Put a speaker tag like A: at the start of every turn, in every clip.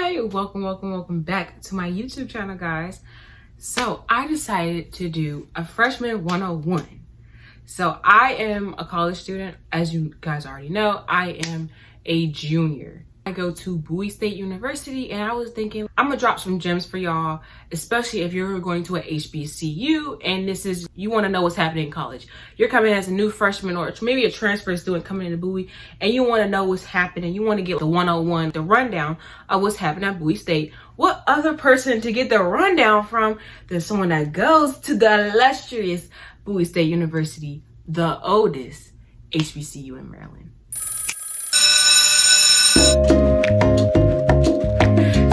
A: Hi, welcome back to my YouTube channel, guys. So I decided to do a freshman 101. So I am a college student. As you guys already know, I am a junior. I go to Bowie State University, and I was thinking I'm gonna drop some gems for y'all, especially if you're going to a HBCU and you want to know what's happening in college. You're coming as a new freshman or maybe a transfer student coming into Bowie, and you want to know what's happening. You want to get the 101, the rundown of what's happening at Bowie State. What other person to get the rundown from than someone that goes to the illustrious Bowie State University, the oldest HBCU in Maryland.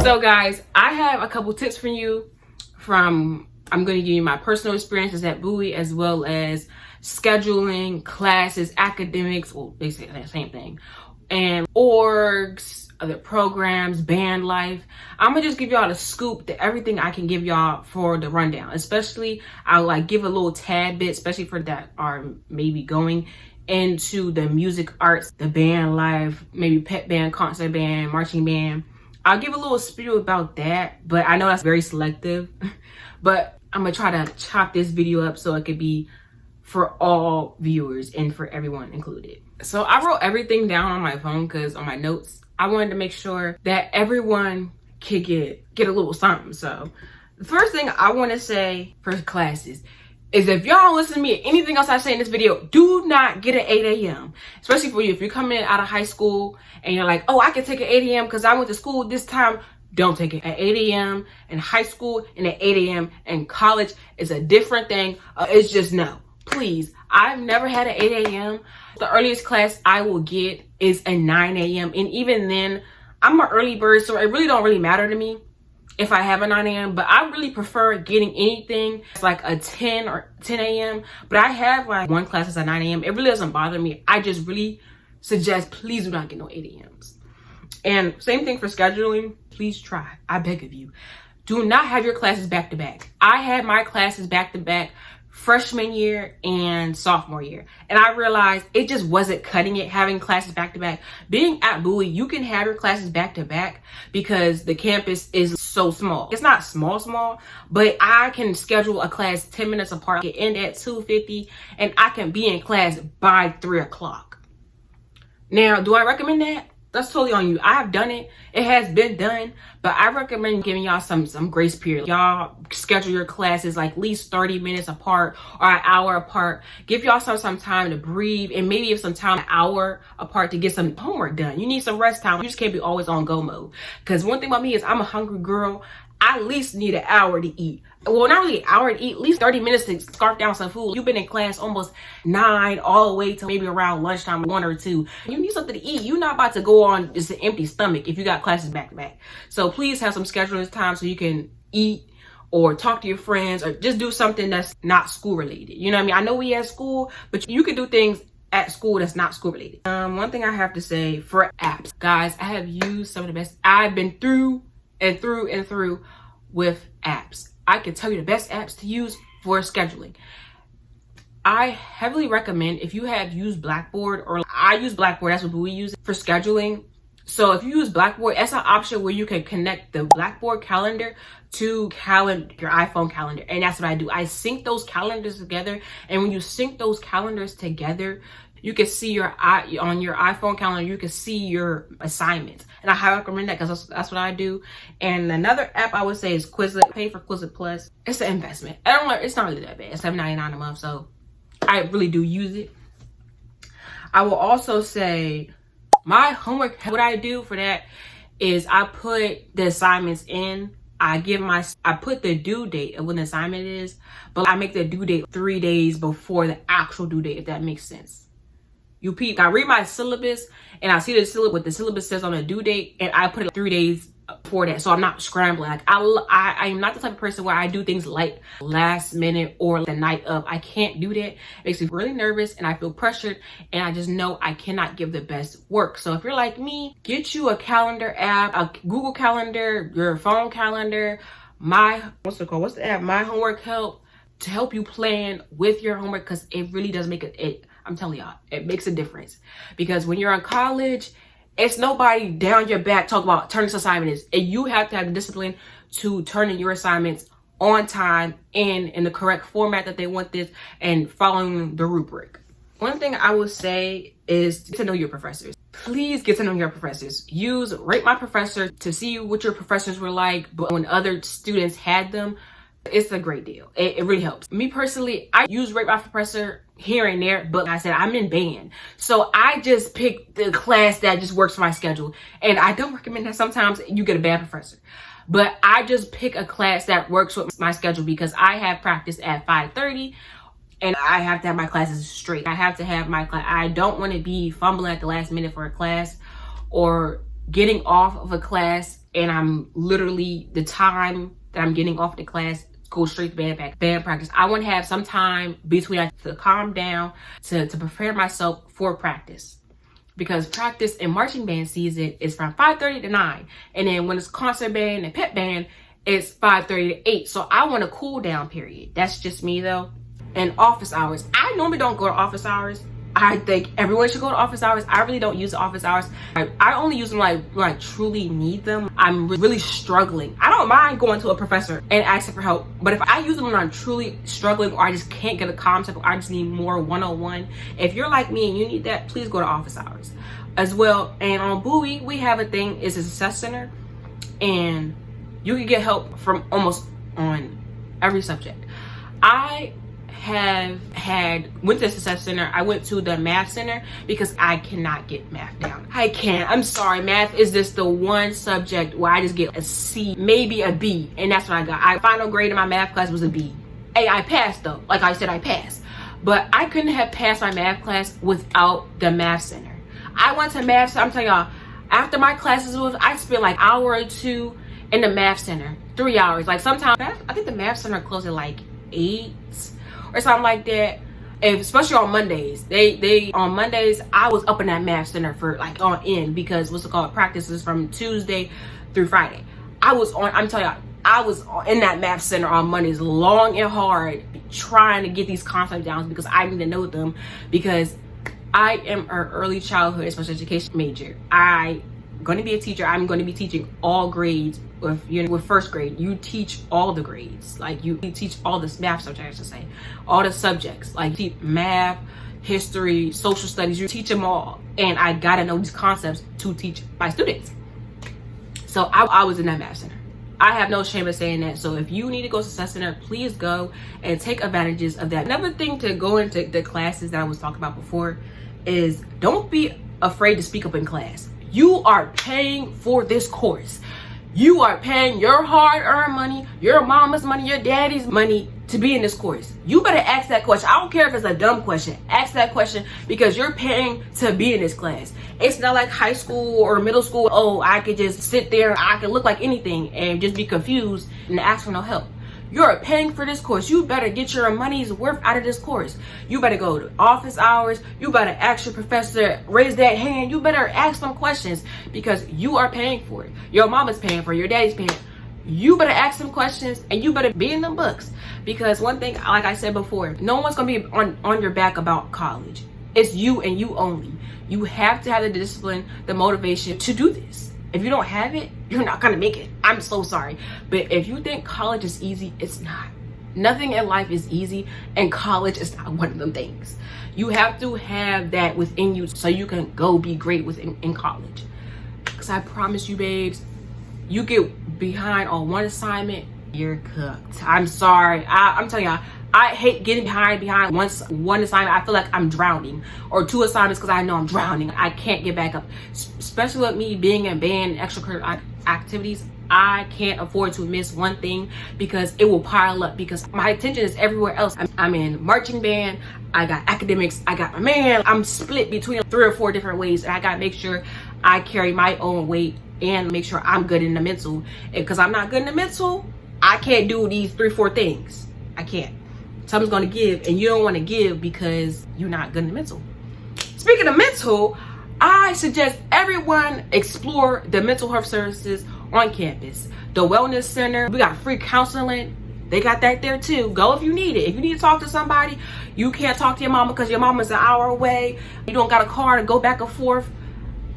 A: So guys, I have a couple tips for you I'm going to give you my personal experiences at Bowie, as well as scheduling, classes, academics, well, they say the same thing, and orgs, other programs, band life. I'm gonna just give y'all the scoop, everything I can give y'all for the rundown. Especially, I'll like give a little tad bit, especially for that are maybe going into the music arts, the band life, maybe pep band, concert band, marching band. I'll give a little spiel about that, but I know that's very selective. But I'm gonna try to chop this video up so it could be for all viewers and for everyone included. So I wrote everything down on my phone because on my notes, I wanted to make sure that everyone could get a little something. So the first thing I want to say for classes is if y'all don't listen to me, anything else I say in this video, do not get an 8 a.m. Especially for you, if you're coming out of high school and you're like, oh, I can take an 8 a.m. because I went to school this time. Don't take it. At 8 a.m. in high school and at 8 a.m. in college is a different thing. It's just no. Please, I've never had an 8 a.m. The earliest class I will get is a 9 a.m. And even then, I'm an early bird, so it really don't really matter to me if I have a 9 a.m. But I really prefer getting anything like a 10 or 10 a.m. But I have like one class that's at 9 a.m. It really doesn't bother me. I just really suggest, please do not get no 8 a.m.s. And same thing for scheduling. Please try. I beg of you. Do not have your classes back to back. I had my classes back to back freshman year and sophomore year. And I realized it just wasn't cutting it having classes back to back. Being at Bowie, you can have your classes back to back because the campus is so small. It's not small, but I can schedule a class 10 minutes apart. I can end at 2:50 and I can be in class by 3 o'clock. Now, do I recommend that? That's totally on you. I have done it. It has been done, but I recommend giving y'all some grace period. Y'all schedule your classes like at least 30 minutes apart or an hour apart. Give y'all some time to breathe, and maybe if some time, an hour apart to get some homework done. You need some rest time. You just can't be always on go mode. Because one thing about me is I'm a hungry girl. I at least need an hour to eat. Well, not really an hour to eat, at least 30 minutes to scarf down some food. You've been in class almost 9 all the way to maybe around lunchtime, 1 or 2. You need something to eat. You're not about to go on just an empty stomach if you got classes back to back. So please have some scheduling time so you can eat or talk to your friends or just do something that's not school related. You know what I mean? I know we at school, but you can do things at school that's not school related. One thing I have to say for apps, guys, I have used some of the best. I've been through and through with apps. I can tell you the best apps to use for scheduling. I heavily recommend if you have used Blackboard, or I use Blackboard, that's what we use for scheduling. So if you use Blackboard, that's an option where you can connect the Blackboard calendar to your iPhone calendar. And that's what I do. I sync those calendars together. And when you sync those calendars together, you can see on your iPhone calendar, you can see your assignments. And I highly recommend that because that's what I do. And another app I would say is Quizlet. Pay for Quizlet Plus. It's an investment. It's not really that bad. It's $7.99 a month. So I really do use it. I will also say my homework, what I do for that is I put the assignments in. I put the due date of when the assignment is, but I make the due date 3 days before the actual due date, if that makes sense. I read my syllabus and I see the syllabus, what the syllabus says on the due date, and I put it 3 days before that, so I'm not scrambling. Like I am not the type of person where I do things like last minute or the night of. I can't do that. It makes me really nervous and I feel pressured, and I just know I cannot give the best work. So if you're like me, get you a calendar app, a Google Calendar, your phone calendar, what's the app? My Homework Help, to help you plan with your homework, because it really does make I'm telling y'all, it makes a difference. Because when you're in college, It's nobody down your back talking about turning this assignment is. And you have to have the discipline to turn in your assignments on time and in the correct format that they want this, and following the rubric. One thing I would say is to know your professors. Please get to know your professors. Use Rate My Professor to see what your professors were like, but when other students had them, it's a great deal. It really helps. Me personally, I use Rate My Professor here and there, but like I said, I'm in band. So I just pick the class that just works for my schedule. And I don't recommend that sometimes you get a bad professor. But I just pick a class that works with my schedule because I have practice at 5:30 and I have to have my classes straight. I have to have my class. I don't want to be fumbling at the last minute for a class or getting off of a class and I'm literally, the time that I'm getting off the class, go straight to band practice. I want to have some time between to calm down, to prepare myself for practice. Because practice in marching band season is from 5:30 to 9. And then when it's concert band and pep band, it's 5:30 to 8. So I want a cool down period. That's just me though. And office hours. I normally don't go to office hours. I think everyone should go to office hours. I really don't use office hours. I only use them when I truly need them. I'm really struggling. I don't mind going to a professor and asking for help. But if I use them when I'm truly struggling or I just can't get a concept, or I just need more one-on-one. If you're like me and you need that, please go to office hours as well. And on Bowie, we have a thing, it's a success center. And you can get help from almost on every subject. I went to the success center. I went to the math center because I cannot get math down. I can't. I'm sorry. Math is just the one subject where I just get a C, maybe a B, and that's what I got. My final grade in my math class was a B. Hey, I passed though. Like I said, I passed. But I couldn't have passed my math class without the math center. I went to math center. I'm telling y'all, after my classes I spent like an hour or two in the math center. 3 hours. Like sometimes, I think the math center closed at like 8 or something like that. And especially on Mondays, on Mondays I was up in that math center for like on end, because what's it called, practices from Tuesday through Friday. I'm telling y'all, I was in that math center on Mondays, long and hard, trying to get these concepts down because I need to know them, because I am an early childhood special education major. I'm going to be a teacher. I'm going to be teaching all grades. With first grade, you teach all the grades. Like you teach all the math subjects, I should say, all the subjects. Like you teach math, history, social studies. You teach them all, and I gotta know these concepts to teach my students. So I was in that math center. I have no shame in saying that. So if you need to go to success center, please go and take advantages of that. Another thing to go into the classes that I was talking about before is don't be afraid to speak up in class. You are paying for this course. You are paying your hard-earned money, your mama's money, your daddy's money to be in this course. You better ask that question. I don't care if it's a dumb question. Ask that question because you're paying to be in this class. It's not like high school or middle school. Oh, I could just sit there, I could look like anything and just be confused and ask for no help. You're paying for this course. You better get your money's worth out of this course. You better go to office hours. You better ask your professor, raise that hand. You better ask them questions because you are paying for it. Your mama's paying for it. Your daddy's paying. You better ask them questions and you better be in them books, because one thing, like I said before, no one's going to be on your back about college. It's you and you only. You have to have the discipline, the motivation to do this. If you don't have it, you're not gonna make it. I'm so sorry. But if you think college is easy, it's not. Nothing in life is easy, and college is not one of them things. You have to have that within you so you can go be great in college. Because I promise you, babes, you get behind on one assignment, you're cooked. I'm sorry. I'm telling y'all, I hate getting behind one assignment. I feel like I'm drowning, or 2 assignments because I know I'm drowning. I can't get back up. Especially with me being in band and extracurricular activities, I can't afford to miss one thing because it will pile up, because my attention is everywhere else. I'm in marching band, I got academics, I got my man. I'm split between 3 or 4 different ways, and I gotta make sure I carry my own weight and make sure I'm good in the mental. Because I'm not good in the mental, I can't do these 3 or 4 things. I can't. Someone's gonna give, and you don't want to give because you're not good in the mental. Speaking of mental, I suggest everyone explore the mental health services on campus. The wellness center, we got free counseling. They got that there too. Go if you need it. If you need to talk to somebody, you can't talk to your mama because your mama's an hour away. You don't got a car to go back and forth.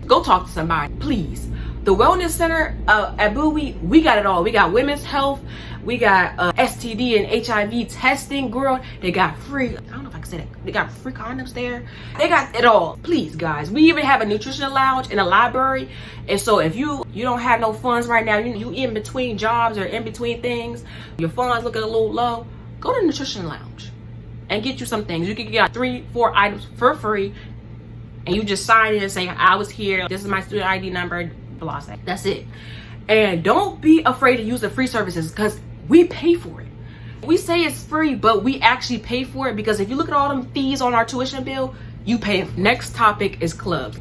A: go talk to somebody, please. The Wellness Center at Bowie, we got it all. We got women's health, we got STD and HIV testing, girl. They got free, I don't know if I can say that, they got free condoms there. They got it all. Please, guys. We even have a nutrition lounge in a library. And so if you don't have no funds right now, you in between jobs or in between things, your funds looking a little low, go to the nutrition lounge and get you some things. You can get 3-4 items for free, and you just sign in and say, I was here, this is my student ID number, blah. That's it. And don't be afraid to use the free services, because we pay for it. We say it's free, but we actually pay for it, because if you look at all them fees on our tuition bill, you pay. Next topic is clubs.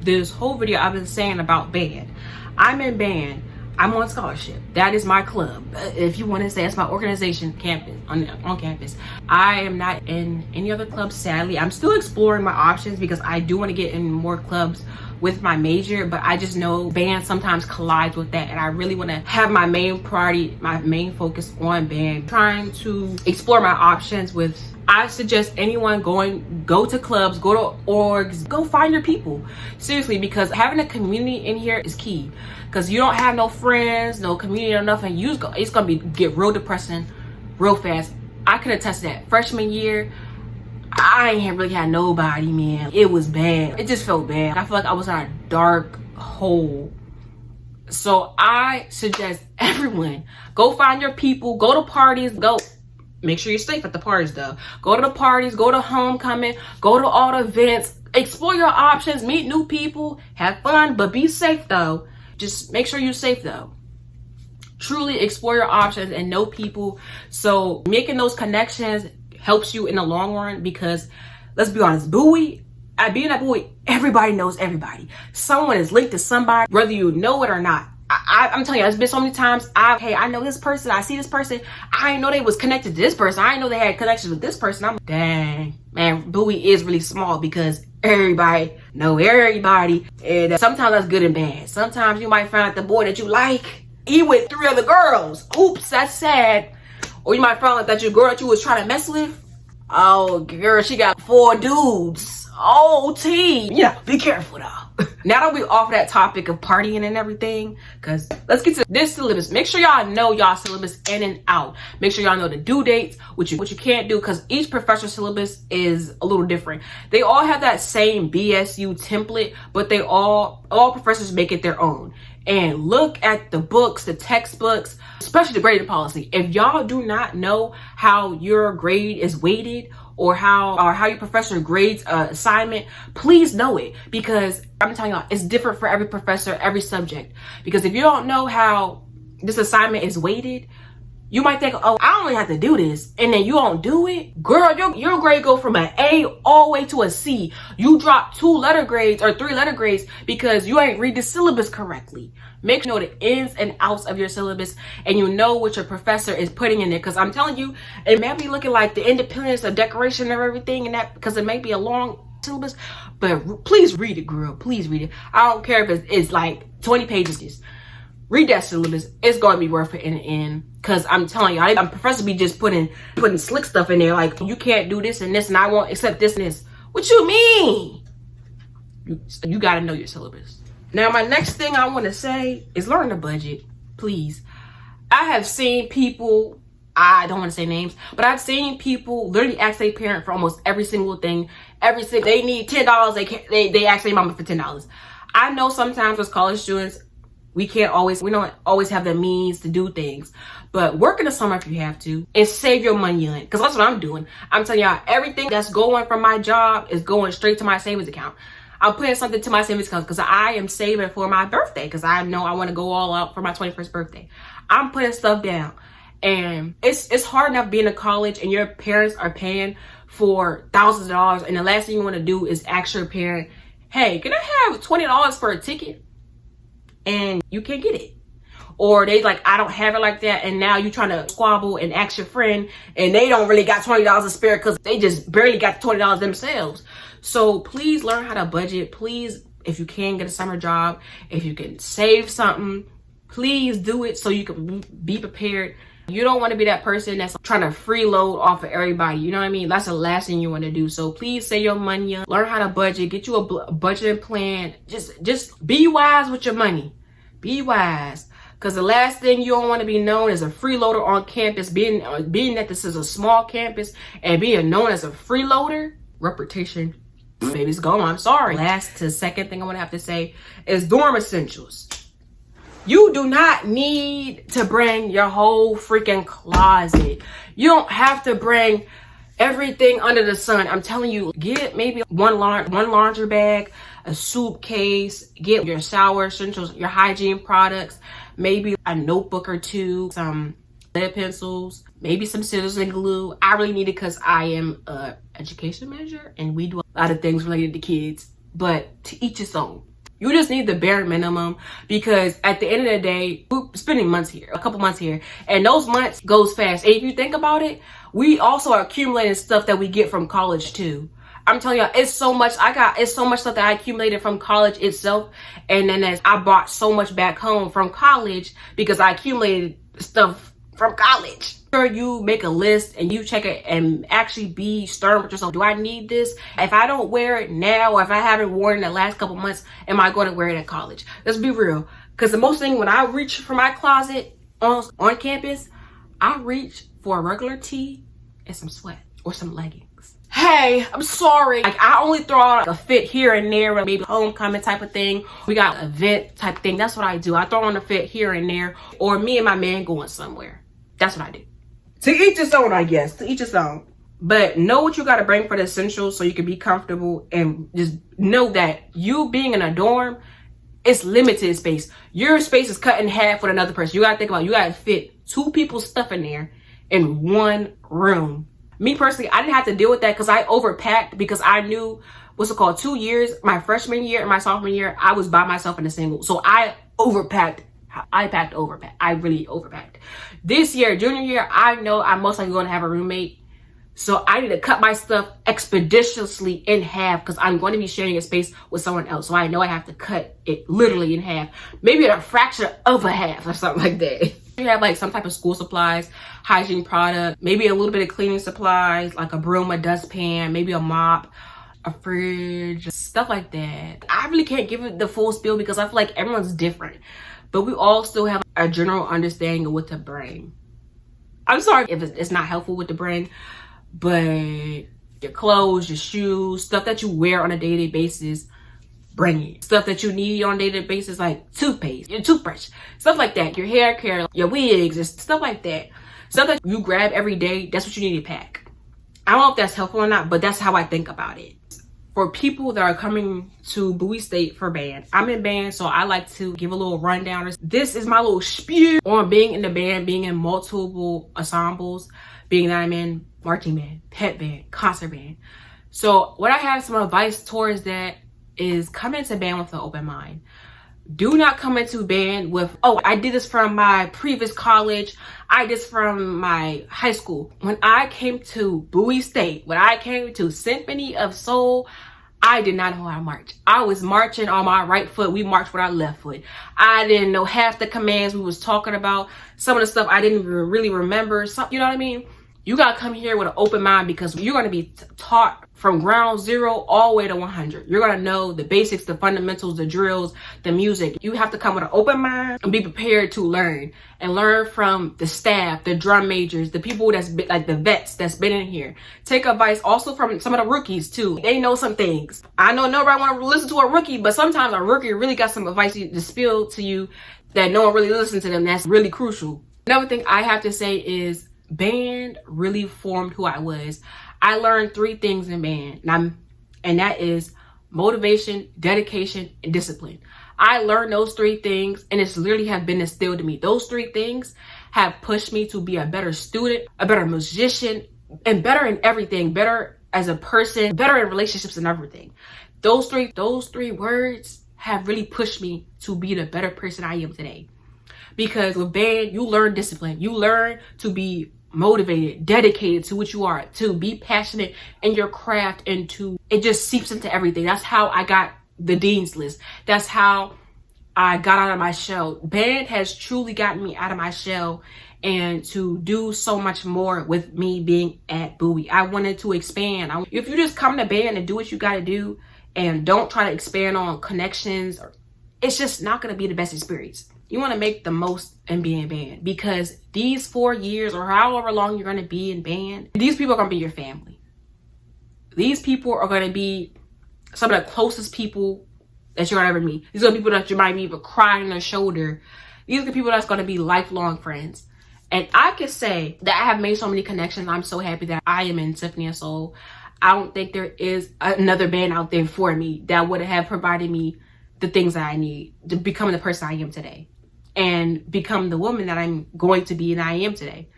A: This whole video I've been saying about band. I'm in band. I'm on scholarship. That is my club. If you want to say it's my organization campus on campus. I am not in any other clubs, sadly. I'm still exploring my options, because I do want to get in more clubs with my major, but I just know band sometimes collides with that, and I really want to have my main priority, my main focus on band. Trying to explore my options with, I suggest anyone go to clubs, go to orgs, go find your people. Seriously, because having a community in here is key. Because you don't have no friends, no community or nothing, it's gonna get real depressing real fast. I can attest to that. Freshman year, I ain't really had nobody, man. It was bad. It just felt bad. I feel like I was in a dark hole. So I suggest everyone, go find your people, go to parties, go. Make sure you're safe at the parties though. Go to the parties, go to homecoming, go to all the events, explore your options, meet new people, have fun, but be safe though. Just make sure you're safe though. Truly explore your options and know people. So making those connections helps you in the long run, because let's be honest, being at Bowie, everybody knows everybody. Someone is linked to somebody, whether you know it or not. I'm telling you, it's been so many times. I know this person, I see this person. I didn't know they was connected to this person. I didn't know they had connections with this person. I'm dang, man, Bowie is really small, because everybody know everybody. And sometimes that's good and bad. Sometimes you might find out the boy that you like, he with 3 other girls. Oops, that's sad. Or you might find out that your girl that you was trying to mess with, oh girl, she got 4 dudes. Oh, yeah, be careful though. Now that we're off that topic of partying and everything, because let's get to this syllabus. Make sure y'all know y'all syllabus in and out. Make sure y'all know the due dates, what you can't do, because each professor's syllabus is a little different. They all have that same BSU template, but they all professors make it their own. And look at the books, the textbooks, especially the grading policy. If y'all do not know how your grade is weighted, or how your professor grades assignment, please know it, because I'm telling y'all, it's different for every professor, every subject. Because if you don't know how this assignment is weighted, you might think, oh, I only have to do this, and then you don't do it. Girl, your grade go from an A all the way to a C. You drop 2 letter grades or 3 letter grades because you ain't read the syllabus correctly. Make sure you know the ins and outs of your syllabus, and you know what your professor is putting in there. Because I'm telling you, it may be looking like the Independence, the Declaration of everything, and that, because it may be a long syllabus, but please read it, girl. Please read it. I don't care if it's like 20 pages. Just read that syllabus. It's going to be worth it in the end. Because I'm telling you, I'm professor be just putting slick stuff in there, like, you can't do this and this, and I won't accept this and this. What you mean? You got to know your syllabus. Now, my next thing I want to say is learn the budget, please. I have seen people, I don't want to say names, but I've seen people literally ask their parent for almost every single thing. They need $10, they ask their mama for $10. I know sometimes as college students, we don't always have the means to do things, but work in the summer if you have to, and save your money on it, because that's what I'm doing. I'm telling y'all, everything that's going from my job is going straight to my savings account. I'm putting something to my savings account because I am saving for my birthday, because I know I want to go all out for my 21st birthday. I'm putting stuff down, and it's hard enough being in college and your parents are paying for thousands of dollars, and the last thing you want to do is ask your parent, hey, can I have $20 for a ticket? And you can't get it. Or they like, I don't have it like that, and now you trying to squabble and ask your friend, and they don't really got $20 to spare because they just barely got $20 themselves. So please learn how to budget. Please, if you can, get a summer job. If you can save something, please do it so you can be prepared You don't want to be that person that's trying to freeload off of everybody. You know what I mean? That's the last thing you want to do. So please save your money up. Learn how to budget. Get you a budgeting plan. Just be wise with your money. Be wise. Because the last thing you don't want to be known as a freeloader on campus, being that this is a small campus and being known as a freeloader, reputation, baby's gone. I'm sorry. Last to second thing I want to have to say is dorm essentials. You do not need to bring your whole freaking closet. You don't have to bring everything under the sun. I'm telling you, get maybe one laundry bag, a suitcase, get your shower essentials, your hygiene products, maybe a notebook or two, some lead pencils, maybe some scissors and glue. I really need it because I am a education manager and we do a lot of things related to kids, but to each its own. You just need the bare minimum because at the end of the day, we're spending months here, a couple months here, and those months goes fast. And if you think about it, we also are accumulating stuff that we get from college too. I'm telling you, it's so much stuff that I accumulated from college itself. And then as I brought so much back home from college because I accumulated stuff from college. Sure, you make a list and you check it and actually be stern with yourself. Do I need this? If I don't wear it now, or if I haven't worn it in the last couple months, am I going to wear it at college? Let's be real. Because the most thing when I reach for my closet on campus, I reach for a regular tee and some sweat or some leggings. Hey, I'm sorry. Like, I only throw out a fit here and there, maybe homecoming type of thing. We got an event type thing. That's what I do. I throw on a fit here and there, or me and my man going somewhere. That's what I do. To each his own, I guess. To each his own. But know what you got to bring for the essentials so you can be comfortable, and just know that you being in a dorm, it's limited space. Your space is cut in half with another person. You got to think about it. You got to fit 2 people's stuff in there in one room. Me personally, I didn't have to deal with that because I overpacked, because I knew, 2 years, my freshman year and my sophomore year, I was by myself in a single. So I overpacked. I really overpacked. This year, junior year, I know I'm most likely going to have a roommate. So I need to cut my stuff expeditiously in half because I'm going to be sharing a space with someone else. So I know I have to cut it literally in half. Maybe a fraction of a half or something like that. You have like some type of school supplies, hygiene product, maybe a little bit of cleaning supplies, like a broom, a dustpan, maybe a mop, a fridge, stuff like that. I really can't give it the full spiel because I feel like everyone's different. But we all still have a general understanding of what to bring. I'm sorry if it's not helpful with the bring, but your clothes, your shoes, stuff that you wear on a daily basis, bring it. Stuff that you need on a daily basis, like toothpaste, your toothbrush, stuff like that. Your hair care, your wigs, and stuff like that. Stuff that you grab every day, that's what you need to pack. I don't know if that's helpful or not, but that's how I think about it. For people that are coming to Bowie State for band, I'm in band, so I like to give a little rundown. This is my little spiel on being in the band, being in multiple ensembles, being that I'm in marching band, pep band, concert band. So what I have some advice towards that is come into band with an open mind. Do not come into band with, oh, I did this from my previous college. I did this from my high school. When I came to Bowie State, when I came to Symphony of Soul, I did not know how to march. I was marching on my right foot. We marched with our left foot. I didn't know half the commands we was talking about. Some of the stuff I didn't really remember. You know what I mean? You got to come here with an open mind because you're going to be taught from ground zero all the way to 100. You're going to know the basics, the fundamentals, the drills, the music. You have to come with an open mind and be prepared to learn and learn from the staff, the drum majors, the people that's been, like the vets that's been in here. Take advice also from some of the rookies too. They know some things. I know nobody want to listen to a rookie, but sometimes a rookie really got some advice to spill to you that no one really listens to them. That's really crucial. Another thing I have to say is band really formed who I was. I learned 3 things in band, and that is motivation, dedication, and discipline. I learned those 3 things, and it's literally have been instilled in me. Those 3 things have pushed me to be a better student, a better musician, and better in everything, better as a person, better in relationships and everything. Those three words have really pushed me to be the better person I am today. Because with band, you learn discipline. You learn to be motivated, dedicated to what you are, to be passionate in your craft, and it just seeps into everything. That's how I got the dean's list. That's how I got out of my shell. Band has truly gotten me out of my shell and to do so much more with me being at Bowie. I wanted to expand. If you just come to band and do what you got to do and don't try to expand on connections, it's just not going to be the best experience. You want to make the most and be in band, because these 4 years or however long you're going to be in band, these people are going to be your family. These people are going to be some of the closest people that you're going to ever meet. These are the people that you might even cry on their shoulder. These are the people that's going to be lifelong friends. And I can say that I have made so many connections. I'm so happy that I am in Symphony of Soul. I don't think there is another band out there for me that would have provided me the things that I need to become the person I am today and become the woman that I'm going to be and I am today.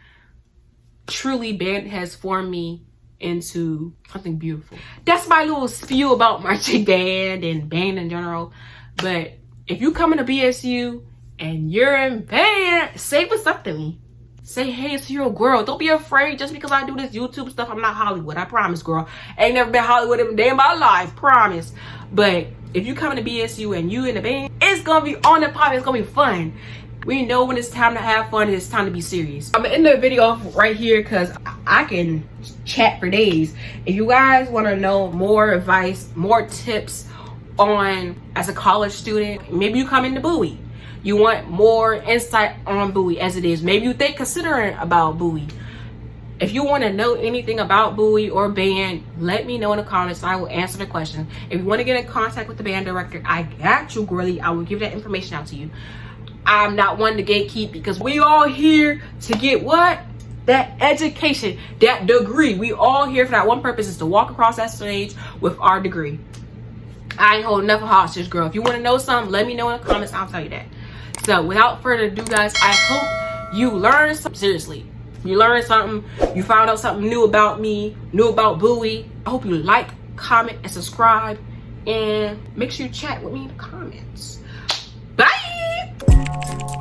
A: Truly, band has formed me into something beautiful. That's my little spiel about marching band and band in general. But if you come into BSU and you're in band, say what's up to me. Say, hey, it's your girl. Don't be afraid. Just because I do this YouTube stuff, I'm not Hollywood. I promise, girl. I ain't never been Hollywood in a day in my life. Promise. But if you come to BSU and you in the band, it's going to be on the pop. It's going to be fun. We know when it's time to have fun and it's time to be serious. I'm going to end the video off right here because I can chat for days. If you guys want to know more advice, more tips on as a college student, maybe you come into Bowie. You want more insight on Bowie as it is. Maybe you think considering about Bowie. If you want to know anything about Bowie or band, let me know in the comments. I will answer the question. If you want to get in contact with the band director, I got you, girly. I will give that information out to you. I'm not one to gatekeep because we all here to get what? That education, that degree. We all here for that one purpose, is to walk across that stage with our degree. I ain't holding nothing hostage, girl. If you want to know something, let me know in the comments. I'll tell you that. So without further ado, guys, I hope you learned something. Seriously, you learned something. You found out something new about me, new about Bowie. I hope you like, comment, and subscribe. And make sure you chat with me in the comments. Bye!